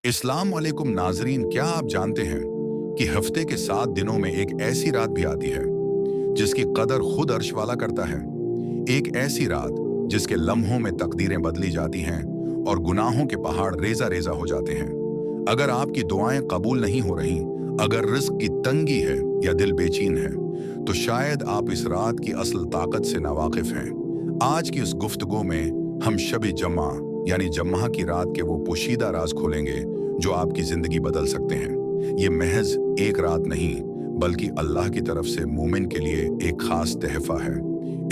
इस्लाम वालेकुम नाजरीन, क्या आप जानते हैं कि हफ्ते के 7 दिनों में एक ऐसी रात भी आती है जिसकी कदर खुद अर्श वाला करता है। एक ऐसी रात जिसके लम्हों में तकदीरें बदली जाती हैं और गुनाहों के पहाड़ रेजा रेजा हो जाते हैं। अगर आपकी दुआएं कबूल नहीं हो रही, अगर रिस्क की तंगी है या दिल बेचैन है, तो शायद आप इस रात की असल ताकत से नावाकिफ हैं। आज की इस गुफ्तगू में हम शब जमा यानी जम्मा की रात के वो पोशीदा राज खोलेंगे जो आपकी जिंदगी बदल सकते हैं। ये महज एक रात नहीं, बल्कि अल्लाह की तरफ से मोमिन के लिए एक खास तहफा है।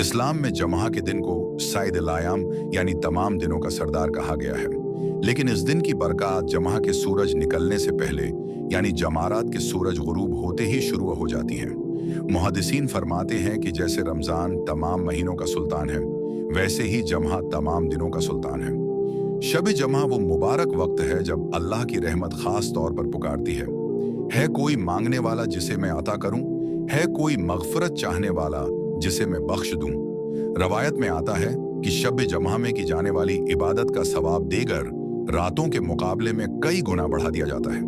इस्लाम में जमा के दिन को साइदुल अय्याम यानी तमाम दिनों का सरदार कहा गया है। लेकिन इस दिन की बरकत जमा के सूरज निकलने से पहले यानी जमारात के सूरज गुरूब होते ही शुरू हो जाती हैं। मुहद्दिसीन फरमाते हैं कि जैसे रमजान तमाम महीनों का सुल्तान है, वैसे ही जमा तमाम दिनों का सुल्तान है। शब जमा वो मुबारक वक्त है जब अल्लाह की रहमत खास तौर पर पुकारती है कोई मांगने वाला जिसे मैं अता करूं, है कोई मगफरत चाहने वाला जिसे मैं बख्श दूं। रवायत में आता है कि शब जमा में की जाने वाली इबादत का सवाब देकर रातों के मुकाबले में कई गुना बढ़ा दिया जाता है।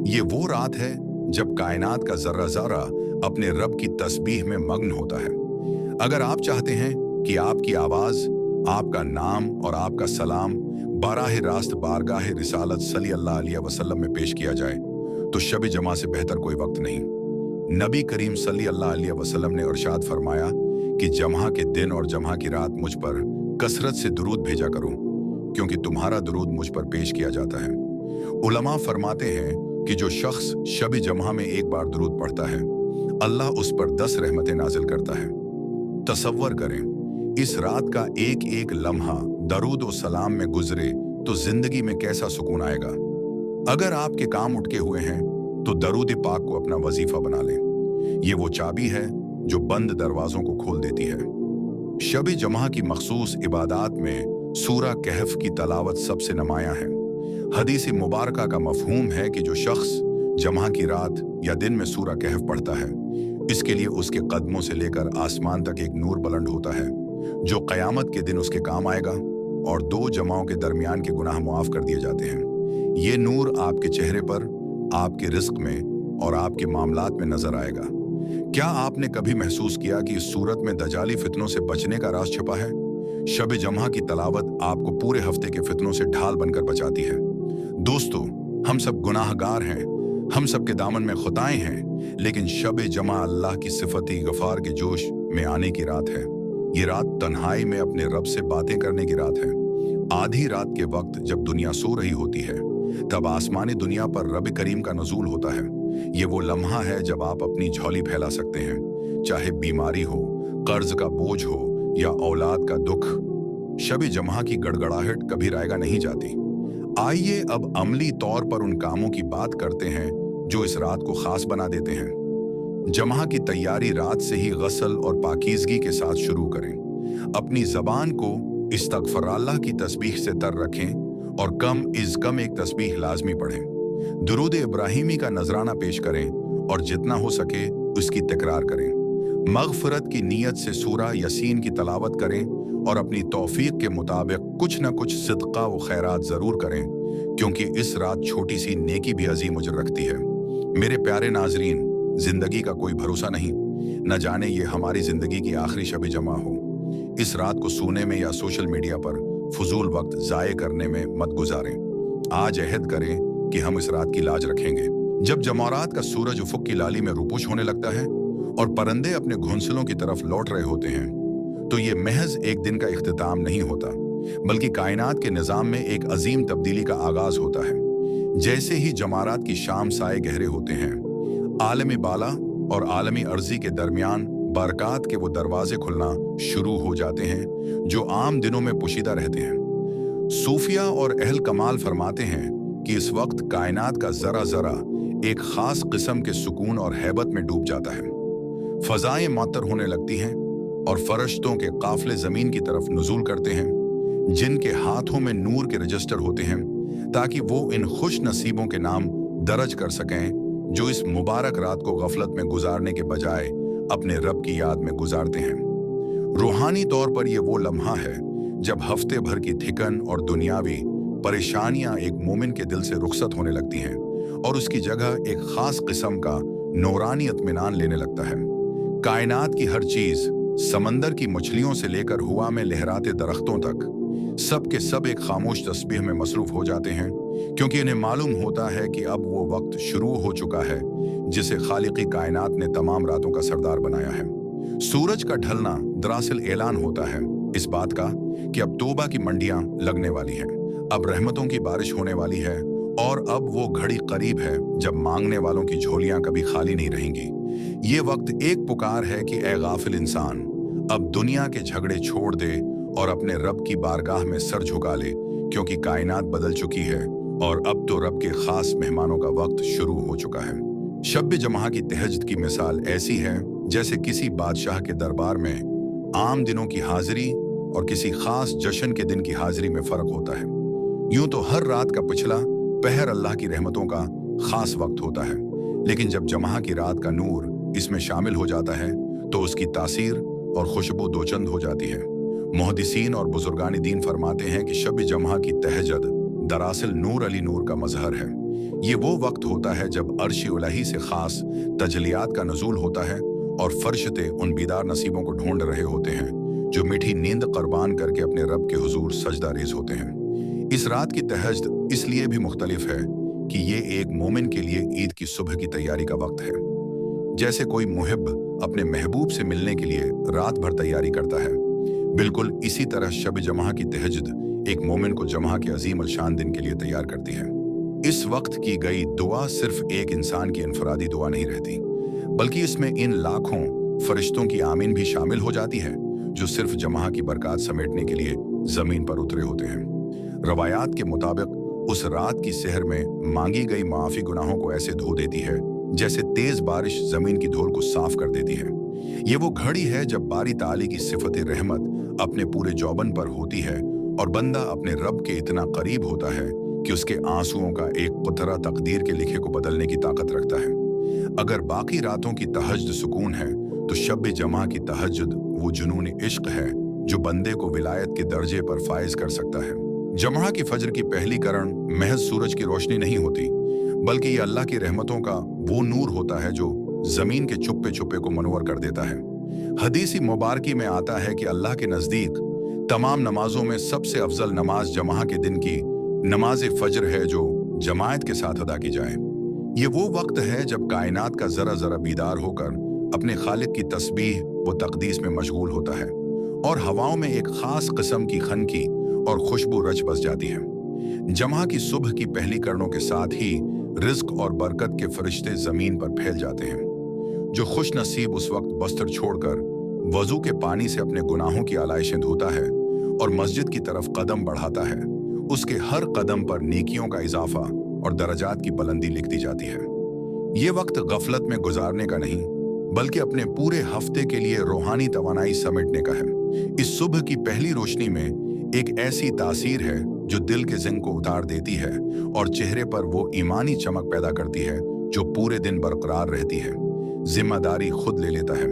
ये वो रात है जब कायनात का जर्रा जर्रा अपने रब की तस्बीह में मग्न होता है। अगर आप चाहते हैं कि आपकी आवाज, आपका नाम और आपका सलाम बाराह रास्त बारगाह रिसालत सल्लल्लाहु अलैहि वसल्लम में पेश किया जाए, तो शब जमा से बेहतर कोई वक्त नहीं। नबी करीम सल्लल्लाहु अलैहि वसल्लम ने इरशाद फरमाया कि जमा के दिन और जमा की रात मुझ पर कसरत से दुरूद भेजा करो, क्योंकि तुम्हारा दुरूद मुझ पर पेश किया जाता है। उलमा फरमाते हैं कि जो शख्स शब जमा में एक बार दुरूद पढ़ता है, अल्लाह उस पर 10 रहमतें नाजिल करता है। तसव्वुर करें, इस रात का एक एक लम्हा दरूद और सलाम में गुजरे तो जिंदगी में कैसा सुकून आएगा। अगर आपके काम उठके हुए हैं तो दरूद पाक को अपना वजीफा बना लें। ये वो चाबी है जो बंद दरवाजों को खोल देती है। शब जमा की मखसूस इबादात में सूरा कहफ की तलावत सबसे नुमायां है। हदीस मुबारका का मफहूम है कि जो शख्स जमा की रात या दिन में सूरा कहफ पढ़ता है, इसके लिए उसके कदमों से लेकर आसमान तक एक नूर बुलंद होता है जो क़यामत के दिन उसके काम आएगा और 2 जमाओं के दरमियान के गुनाह मुआफ कर दिए जाते हैं। ये नूर आपके चेहरे पर, आपके रिस्क में और आपके मामलात में नजर आएगा। क्या आपने कभी महसूस किया कि इस सूरत में दजाली फितनों से बचने का राज छिपा है? शब जमा की तलावत आपको पूरे हफ्ते के फितनों से ढाल बनकर बचाती है। दोस्तों, हम सब गुनाहगार हैं, हम सब के दामन में खुताएं हैं, लेकिन शब जमा अल्लाह की सिफती गफार के जोश में आने की रात है। ये रात तन्हाई में अपने रब से बातें करने की रात है। आधी रात के वक्त जब दुनिया सो रही होती है, तब आसमानी दुनिया पर रब करीम का नजूल होता है। ये वो लम्हा है जब आप अपनी झोली फैला सकते हैं, चाहे बीमारी हो, कर्ज का बोझ हो या औलाद का दुख। शब जमा की गड़गड़ाहट कभी रायगा नहीं जाती। आइए अब अमली तौर पर उन कामों की बात करते हैं जो इस रात को खास बना देते हैं। जमा की तैयारी रात से ही गसल और पाकीज़गी के साथ शुरू करें। अपनी ज़बान को इस्तग़फ़िरुल्लाह की तस्बीह से तर रखें और कम इज़ कम एक तस्बीह लाजमी पढ़ें। दुरूद इब्राहिमी का नजराना पेश करें और जितना हो सके उसकी तकरार करें। मग़फ़िरत की नीयत से सूरा यासीन की तलावत करें और अपनी तौफ़ीक़ के मुताबिक कुछ न कुछ सदका व खैरात ज़रूर करें, क्योंकि इस रात छोटी सी नेकी भी अजीम उजर रखती है। मेरे प्यारे नाजरीन, जिंदगी का कोई भरोसा नहीं, न जाने ये हमारी जिंदगी की आखिरी शब जमा हो। इस रात को सोने में या सोशल मीडिया पर फजूल वक्त जाये करने में मत गुजारें। आज अहद करें कि हम इस रात की लाज रखेंगे। जब जमारात का सूरज उफुक की लाली में रुपुश होने लगता है और परंदे अपने घोंसलों की तरफ लौट रहे होते हैं, तो ये महज एक दिन का इख्तिताम नहीं होता, बल्कि कायनात के निज़ाम में एक अजीम तब्दीली का आगाज होता है। जैसे ही जमारात की शाम साए गहरे होते हैं, आलमी बाला और आलमी अर्जी के दरमियान बरक़ात के वो दरवाजे खुलना शुरू हो जाते हैं जो आम दिनों में पोशीदा रहते हैं। सूफिया और अहल कमाल फरमाते हैं कि इस वक्त कायनात का जरा जरा एक खास किस्म के सुकून और हैबत में डूब जाता है। फजाएं मातर होने लगती हैं और फरिश्तों के काफिले जमीन की तरफ नुज़ूल करते हैं, जिनके हाथों में नूर के रजिस्टर होते हैं, ताकि वो इन खुश नसीबों के नाम दर्ज कर सकें जो इस मुबारक रात को गफलत में गुजारने के बजाय अपने रब की याद में गुजारते हैं। रूहानी तौर पर यह वो लम्हा है जब हफ्ते भर की थिकन और दुनियावी परेशानियां एक मोमिन के दिल से रुखसत होने लगती हैं और उसकी जगह एक खास किस्म का नूरानी इत्मीनान लेने लगता है। कायनात की हर चीज, समंदर की मछलियों से लेकर हुआ में लहराते दरख्तों तक, सब के सब एक खामोश तस्बीह में मसरूफ हो जाते हैं, क्योंकि इन्हें मालूम होता है कि अब वो वक्त शुरू हो चुका है जिसे खालिकी कायनात ने तमाम रातों का सरदार बनाया है। सूरज का ढलना दरअसल ऐलान होता है इस बात का कि अब तौबा की मंडियां लगने वाली हैं, अब रहमतों की बारिश होने वाली है और अब वो घड़ी करीब है जब मांगने वालों की झोलियां कभी खाली नहीं रहेंगी। ये वक्त एक पुकार है कि ए गाफिल इंसान, अब दुनिया के झगड़े छोड़ दे और अपने रब की बारगाह में सर झुका ले, क्योंकि कायनात बदल चुकी है और अब तो रब के खास मेहमानों का वक्त शुरू हो चुका है। शब जमहा की तहज्जुद की मिसाल ऐसी है जैसे किसी बादशाह के दरबार में आम दिनों की हाजिरी और किसी खास जश्न के दिन की हाजिरी में फर्क होता है। यूं तो हर रात का पिछला पहर अल्लाह की रहमतों का खास वक्त होता है, लेकिन जब जमहा की रात का नूर इसमें शामिल हो जाता है तो उसकी तासीर और खुशबू दोचंद हो जाती है। मुहद्दिसीन और बुजुर्गानी दीन फरमाते हैं कि शब जमहा की तहज्जुद दरअसल नूर अली नूर का मजहर है। ये वो वक्त होता है जब अर्श उलही से खास तजलियात का नजूल होता है और फरिश्ते उन बीदार नसीबों को ढूंढ रहे होते हैं जो मीठी नींद कुर्बान करके अपने रब के हुजूर सजदा रेज होते हैं। इस रात की तहज्जुद इसलिए भी मुख्तलिफ है कि ये एक मोमिन के लिए ईद की सुबह की तैयारी का वक्त है। जैसे कोई मुहिब अपने महबूब से मिलने के लिए रात भर तैयारी करता है, बिल्कुल इसी तरह शब जमहा की तहज्जुद एक मोमिन को जमहा के अजीम अलशान दिन के लिए तैयार करती है। इस वक्त की गई दुआ सिर्फ एक इंसान की इनफरादी दुआ नहीं रहती, बल्कि इसमें इन लाखों फरिश्तों की आमीन भी शामिल हो जाती है जो सिर्फ जमहा की बरकत समेटने के लिए जमीन पर उतरे होते हैं। रवायात के मुताबिक उस रात की सहर में मांगी गई माफी गुनाहों को ऐसे धो देती है जैसे तेज बारिश जमीन की धूल को साफ कर देती है। ये वो घड़ी है जब बारी ताली की सिफत रहमत अपने पूरे जौबन पर होती है और बंदा अपने रब के इतना करीब होता है कि उसके आंसुओं का एक कुतरा तकदीर के लिखे को बदलने की ताकत रखता है। अगर बाकी रातों की तहज्जुद सुकून है तो शब जमहा की तहज्जुद वो जुनून इश्क है जो बंदे को विलायत के दर्जे पर फाइज कर सकता है। जमहा की फजर की पहली करण महज सूरज की रोशनी नहीं होती, बल्कि ये अल्लाह की रहमतों का वो नूर होता है जो जमीन के चुप्पे चुप्पे को मनवर कर देता है। हदीसी मुबारकी में आता है कि अल्लाह के नजदीक तमाम नमाजों में सबसे अफजल नमाज जमहा के दिन की नमाज फजर है जो जमायत के साथ अदा की जाए। ये वो वक्त है जब कायनात का जरा जरा बीदार होकर अपने खालिक की तस्बीह व तकदीस में मशगूल होता है और हवाओं में एक खास किस्म की खनकी और खुशबू रच बस जाती है। जमहा की सुबह की पहली करणों के साथ ही रिज्क और बरकत के फरिश्ते जमीन पर फैल जाते हैं। जो खुश नसीब उस वक्त बस्तर छोड़कर वजू के पानी से अपने गुनाहों की आलाइशें धोता है और मस्जिद की तरफ कदम बढ़ाता है, उसके हर कदम पर नेकियों का इजाफा और दरजात की बुलंदी लिखती जाती है। ये वक्त गफलत में गुजारने का नहीं, बल्कि अपने पूरे हफ्ते के लिए रूहानी तवानाई समेटने का है। इस सुबह की पहली रोशनी में एक ऐसी तासीर है जो दिल के जिंक को उतार देती है और चेहरे पर वो ईमानी चमक पैदा करती है जो पूरे दिन बरकरार रहती है। जिम्मेदारी खुद ले लेता है।